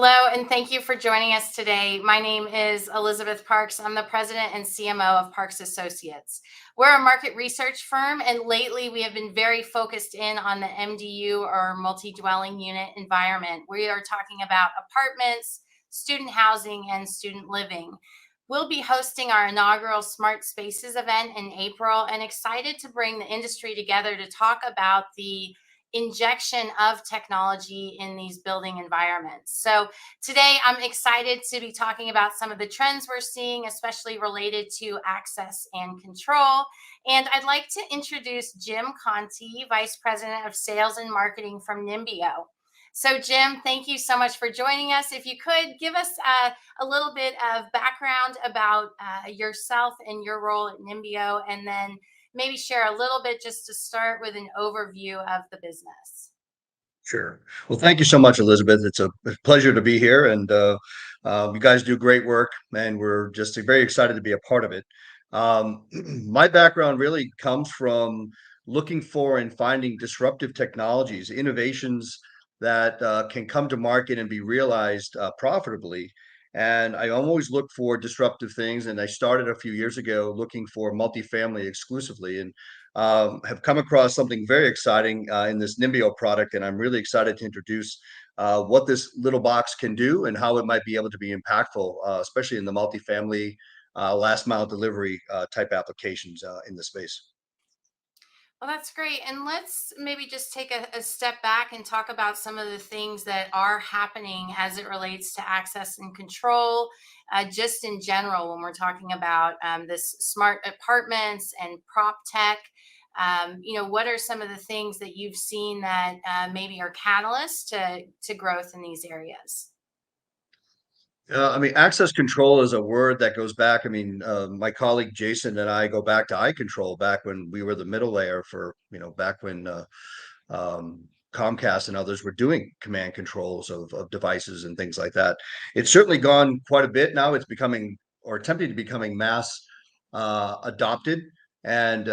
Hello, and thank you for joining us today. My name is Elizabeth Parks. I'm the president and CMO of Parks Associates. We're a market research firm, and lately we have been very focused in on the MDU or multi-dwelling unit environment. We are talking about apartments, student housing, and student living. We'll be hosting our inaugural Smart Spaces event in April and excited to bring the industry together to talk about the injection of technology in these building environments. So today I'm excited to be talking about some of the trends we're seeing, especially related to access and control. And I'd like to introduce Jim Conti, Vice President of Sales and Marketing from Nimbio. So Jim, thank you so much for joining us. If you could give us a little bit of background about yourself and your role at Nimbio, and then maybe share a little bit just to start with an overview of the business. Sure. Well, thank you so much, Elizabeth. It's a pleasure to be here, and you guys do great work, and we're just very excited to be a part of it. My background really comes from looking for and finding disruptive technologies, innovations that can come to market and be realized profitably. And I always look for disruptive things, and I started a few years ago looking for multifamily exclusively. And have come across something very exciting in this Nimbio product, and I'm really excited to introduce what this little box can do and how it might be able to be impactful, especially in the multifamily last mile delivery type applications in the space. Well, that's great. And let's maybe just take a step back and talk about some of the things that are happening as it relates to access and control, just in general, when we're talking about this smart apartments and prop tech. What are some of the things that you've seen that maybe are catalysts to growth in these areas? I mean, access control is a word that goes back. I mean, my colleague Jason and I go back to iControl back when we were the middle layer for, back when Comcast and others were doing command controls of devices and things like that. It's certainly gone quite a bit now. It's becoming or attempting to becoming mass adopted. And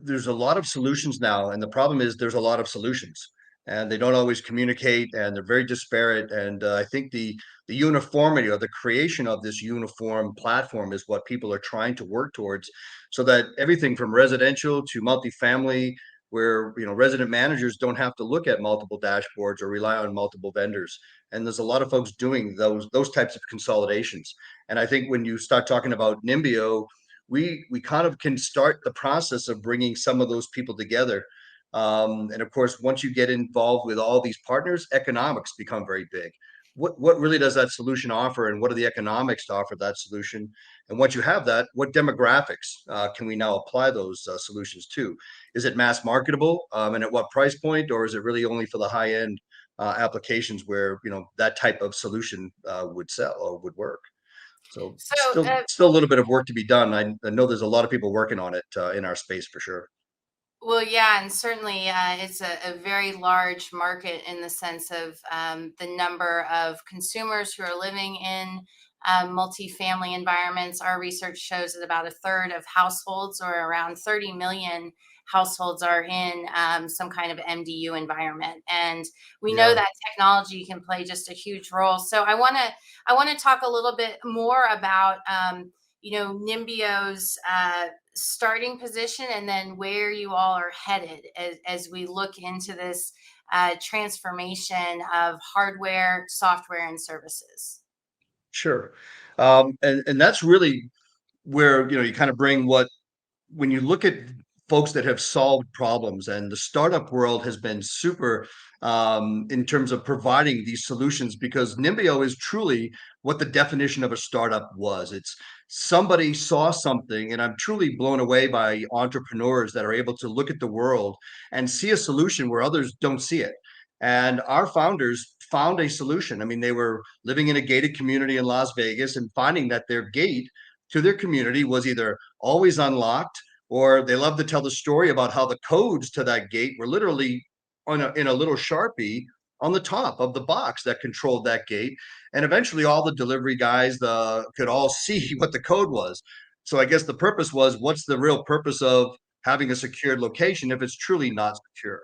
there's a lot of solutions now, and the problem is there's a lot of solutions, and they don't always communicate, and they're very disparate. And I think the uniformity or the creation of this uniform platform is what people are trying to work towards, so that everything from residential to multifamily, where resident managers don't have to look at multiple dashboards or rely on multiple vendors. And there's a lot of folks doing those types of consolidations. And I think when you start talking about Nimbio, we kind of can start the process of bringing some of those people together. And of course, once you get involved with all these partners, economics become very big. What really does that solution offer, and what are the economics to offer that solution? And once you have that, what demographics can we now apply those solutions to? Is it mass marketable, and at what price point, or is it really only for the high end applications where that type of solution would sell or would work? So So, still a little bit of work to be done. I know there's a lot of people working on it in our space for sure. well, yeah, and certainly it's a very large market in the sense of the number of consumers who are living in multifamily environments. Our research shows that about a third of households, or around 30 million households, are in some kind of MDU environment, and we know Yeah, that technology can play just a huge role. So I want to talk a little bit more about Nimbio's starting position, and then where you all are headed as we look into this transformation of hardware, software, and services. sure. And that's really where you kind of bring what when you look at folks that have solved problems, and the startup world has been super in terms of providing these solutions, because Nimbio is truly what the definition of a startup was. It's somebody saw something, and I'm truly blown away by entrepreneurs that are able to look at the world and see a solution where others don't see it. And our founders found a solution. I mean, they were living in a gated community in Las Vegas and finding that their gate to their community was either always unlocked, or they love to tell the story about how the codes to that gate were literally in a little Sharpie on the top of the box that controlled that gate. And eventually all the delivery guys could all see what the code was. So I guess the purpose was, what's the real purpose of having a secured location if it's truly not secure?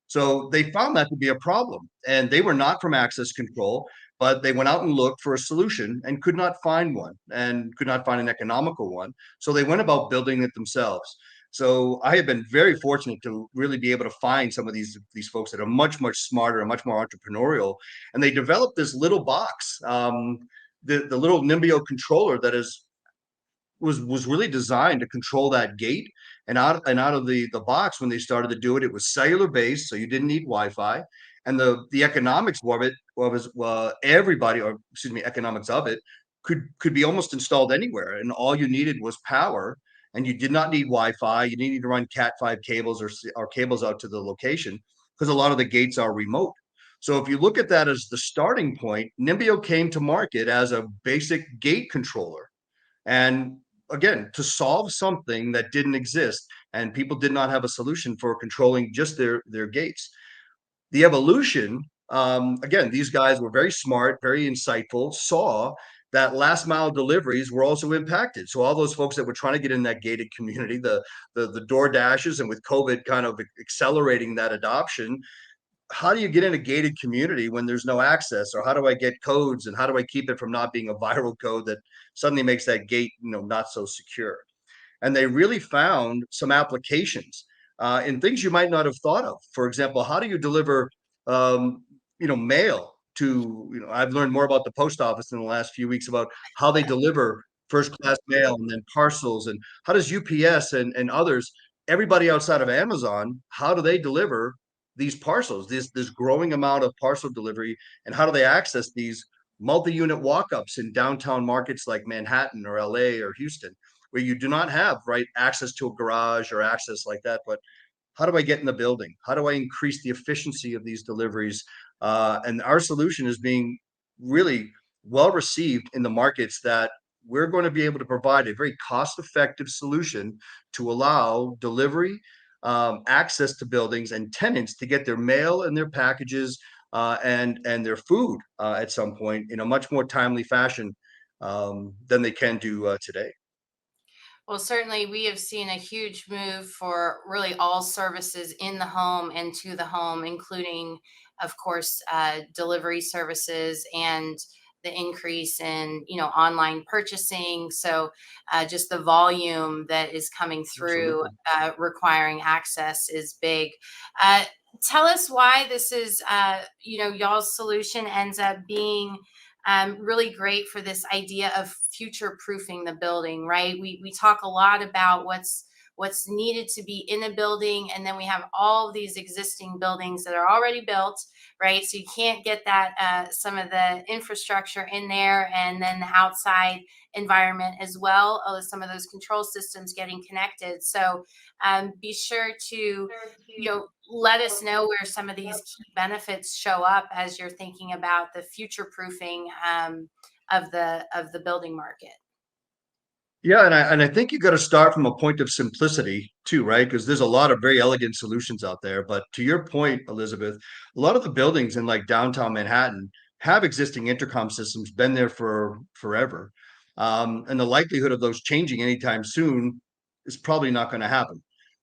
So they found that to be a problem, and they were not from access control, but they went out and looked for a solution and could not find one, and could not find an economical one. So they went about building it themselves. So I have been very fortunate to really be able to find some of these folks that are much smarter and much more entrepreneurial, and they developed this little box, the little Nimbio controller that is was really designed to control that gate. And out of the box, when they started to do it, it was cellular based, so you didn't need Wi-Fi. And the economics of it was everybody, or excuse me, economics of it could be almost installed anywhere, and all you needed was power, and you did not need Wi-Fi. You didn't need to run Cat5 cables or cables out to the location, because a lot of the gates are remote. So if you look at that as the starting point, Nimbio came to market as a basic gate controller. And again, to solve something that didn't exist, and people did not have a solution for controlling just their gates. The evolution, again, these guys were very smart, very insightful, saw that last mile deliveries were also impacted. So all those folks that were trying to get in that gated community, the door dashes, and with COVID kind of accelerating that adoption, how do you get in a gated community when there's no access? Or how do I get codes, and how do I keep it from not being a viral code that suddenly makes that gate, not so secure? And they really found some applications in things you might not have thought of. For example, how do you deliver, mail to, I've learned more about the post office in the last few weeks about how they deliver first class mail, and then parcels, and how does UPS and others, everybody outside of Amazon, how do they deliver these parcels, this growing amount of parcel delivery, and how do they access these multi-unit walk-ups in downtown markets like Manhattan or LA or Houston, where you do not have access to a garage or access like that? But how do I get in the building? How do I increase the efficiency of these deliveries? And our solution is being really well received in the markets that we're going to be able to provide a very cost-effective solution to allow delivery, access to buildings and tenants to get their mail and their packages, and their food at some point in a much more timely fashion than they can do today. Well, certainly we have seen a huge move for really all services in the home and to the home, including, of course, delivery services and the increase in, online purchasing. So just the volume that is coming through Absolutely. requiring access is big. Uh, Tell us why this is, y'all's solution ends up being really great for this idea of future proofing the building, right? We talk a lot about what's needed to be in a building, and then we have all of these existing buildings that are already built, right? So you can't get that some of the infrastructure in there, and then the outside environment as well, some of those control systems getting connected. So be sure to let us know where some of these key benefits show up as you're thinking about the future proofing of the building market. Yeah, and I think you got to start from a point of simplicity too, right? Because there's a lot of very elegant solutions out there. But to your point, Elizabeth, a lot of the buildings in like downtown Manhattan have existing intercom systems, been there for forever. And the likelihood of those changing anytime soon is probably not going to happen.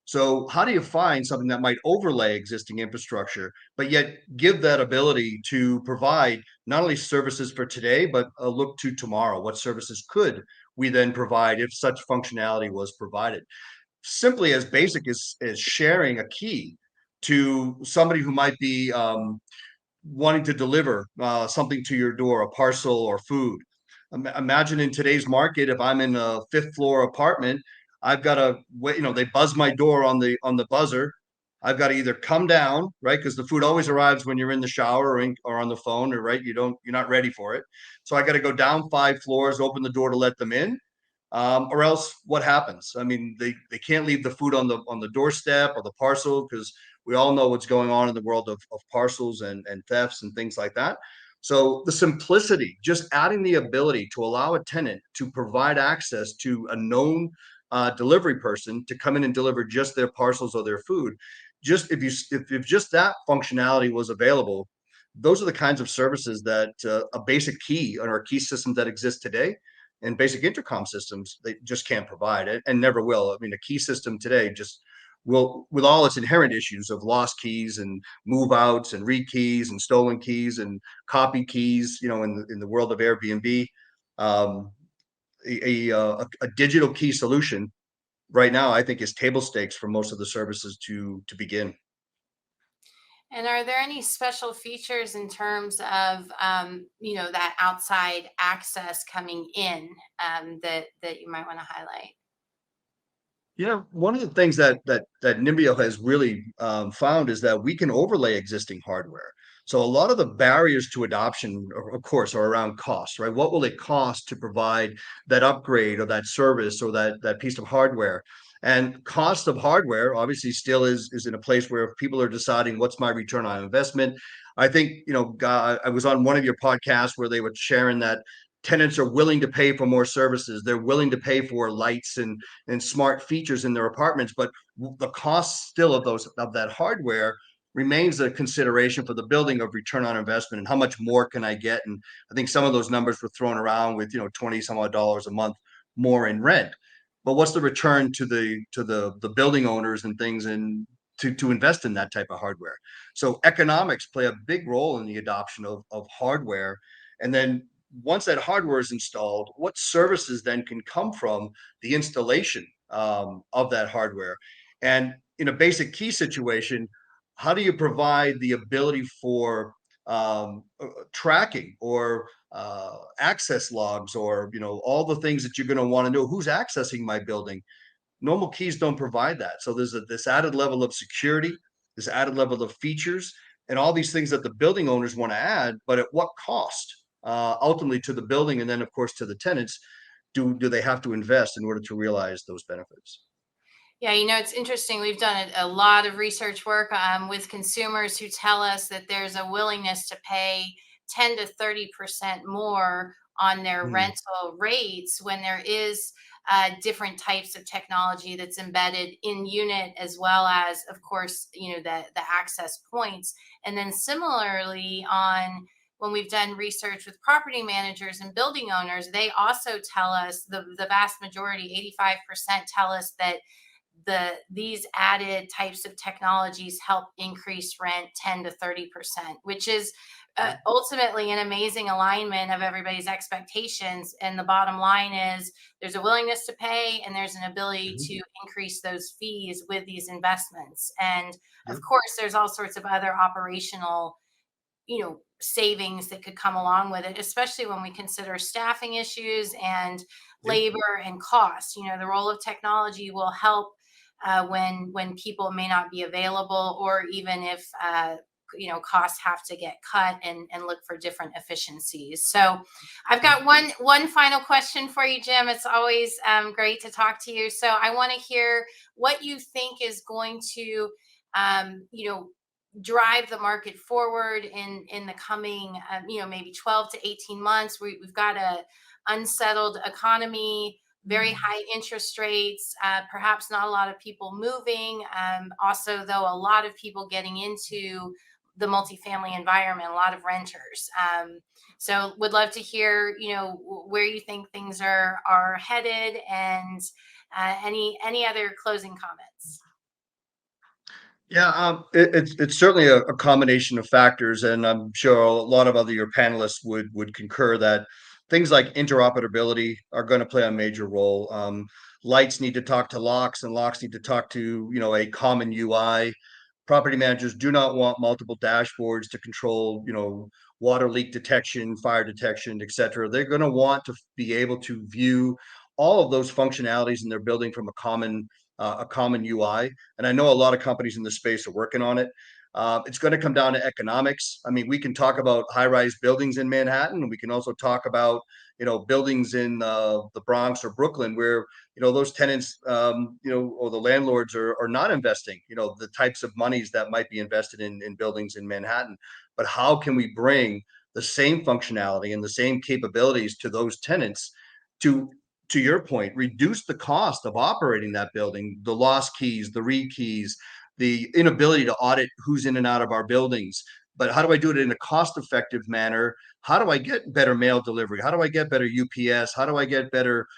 So how do you find something that might overlay existing infrastructure, but yet give that ability to provide not only services for today, but a look to tomorrow? What services could we then provide if such functionality was provided? Simply as basic as sharing a key to somebody who might be wanting to deliver something to your door, a parcel or food. Imagine in today's market, if I'm in a fifth floor apartment, I've got to wait, they buzz my door on the buzzer. I've got to either come down, right? Because the food always arrives when you're in the shower or on the phone, or right, you're not ready for it. So I got to go down 5 floors, open the door to let them in. Or else what happens? I mean, they can't leave the food on the doorstep or the parcel, because we all know what's going on in the world of parcels and thefts and things like that. So the simplicity, just adding the ability to allow a tenant to provide access to a known delivery person to come in and deliver just their parcels or their food. Just if just that functionality was available, those are the kinds of services that a basic key on our key systems that exist today and basic intercom systems, they just can't provide it and never will. I mean, a key system today just will, with all its inherent issues of lost keys and move outs and rekeys and stolen keys and copy keys, in the world of Airbnb, um, a digital key solution right now, I think, is table stakes for most of the services to begin. And are there any special features in terms of, that outside access coming in, that you might want to highlight? Yeah, one of the things that Nimbio has really found is that we can overlay existing hardware. So a lot of the barriers to adoption, of course, are around cost, right? What will it cost to provide that upgrade or that service or that piece of hardware? And cost of hardware obviously still is in a place where if people are deciding what's my return on investment. I think, I was on one of your podcasts where they were sharing that tenants are willing to pay for more services. They're willing to pay for lights and smart features in their apartments, but the cost still of that hardware remains a consideration for the building of return on investment and how much more can I get. And I think some of those numbers were thrown around with 20 some odd dollars a month more in rent. But what's the return to the building owners and things, and to invest in that type of hardware? So economics play a big role in the adoption of hardware. And then once that hardware is installed, what services then can come from the installation of that hardware? And in a basic key situation, how do you provide the ability for tracking or access logs, or all the things that you're going to want to know who's accessing my building? Normal keys don't provide that. So there's this added level of security, this added level of features, and all these things that the building owners want to add, but at what cost? Ultimately to the building, and then of course to the tenants, do they have to invest in order to realize those benefits? Yeah, it's interesting. We've done a lot of research work with consumers who tell us that there's a willingness to pay 10 to 30% more on their Mm, rental rates when there is different types of technology that's embedded in unit, as well as, of course, the access points. And then similarly, on when we've done research with property managers and building owners, they also tell us, the vast majority, 85%, tell us that these added types of technologies help increase rent 10 to 30%, which is yeah. ultimately an amazing alignment of everybody's expectations. And the bottom line is there's a willingness to pay, and there's an ability Mhm. to increase those fees with these investments. And Yeah. of course, there's all sorts of other operational savings that could come along with it, especially when we consider staffing issues and Yeah. labor and cost. The role of technology will help when people may not be available, or even if costs have to get cut, and look for different efficiencies. So I've got one final question for you, Jim. It's always great to talk to you. So I want to hear what you think is going to um, you know drive the market forward in the coming maybe 12 to 18 months. We've got a unsettled economy, very high interest rates, perhaps not a lot of people moving, also though a lot of people getting into the multifamily environment, a lot of renters. So would love to hear where you think things are headed, and any other closing comments. Yeah, it's certainly a combination of factors, and I'm sure a lot of other your panelists would concur that things like interoperability are going to play a major role. Lights need to talk to locks, and locks need to talk to a common UI. Property managers do not want multiple dashboards to control water leak detection, fire detection, etc. They're going to want to be able to view all of those functionalities in their building from a common UI. And I know a lot of companies in this space are working on it. It's going to come down to economics. I mean, we can talk about high-rise buildings in Manhattan, and we can also talk about buildings in the Bronx or Brooklyn, where those tenants, or the landlords are not investing the types of monies that might be invested in buildings in Manhattan. But how can we bring the same functionality and the same capabilities to those tenants to your point, reduce the cost of operating that building, the lost keys, the rekeys, the inability to audit who's in and out of our buildings? But how do I do it in a cost effective manner? how do I get better mail delivery? How do I get better UPS? How do I get better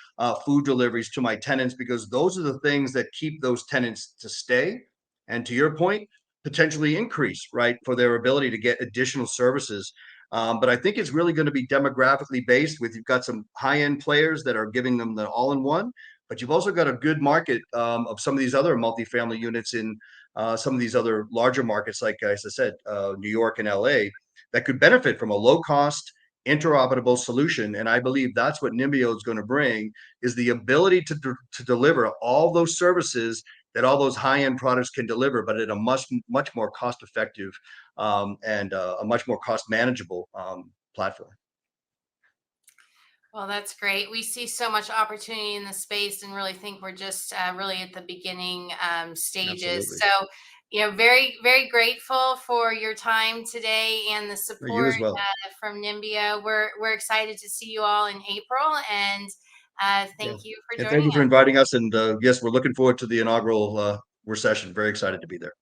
food deliveries to my tenants? Because those are the things that keep those tenants to stay. And to your point, potentially increase, right, for their ability to get additional services. But I think it's really going to be demographically based with, you've got some high end players that are giving them the all in one, but you've also got a good market of some of these other multifamily units in some of these other larger markets, like as I said, New York and LA, that could benefit from a low cost, interoperable solution. And I believe that's what Nimbio is going to bring, is the ability to deliver all those services that all those high-end products can deliver, but at a much more cost-effective and a much more cost-manageable platform. Well, that's great. We see so much opportunity in the space and really think we're just really at the beginning stages. Absolutely. So, very, very grateful for your time today and the For you support as well. from Nimbio. We're excited to see you all in April, and Yeah. thank you for And thank joining you for us. inviting us. And yes, we're looking forward to the inaugural recession. Very excited to be there.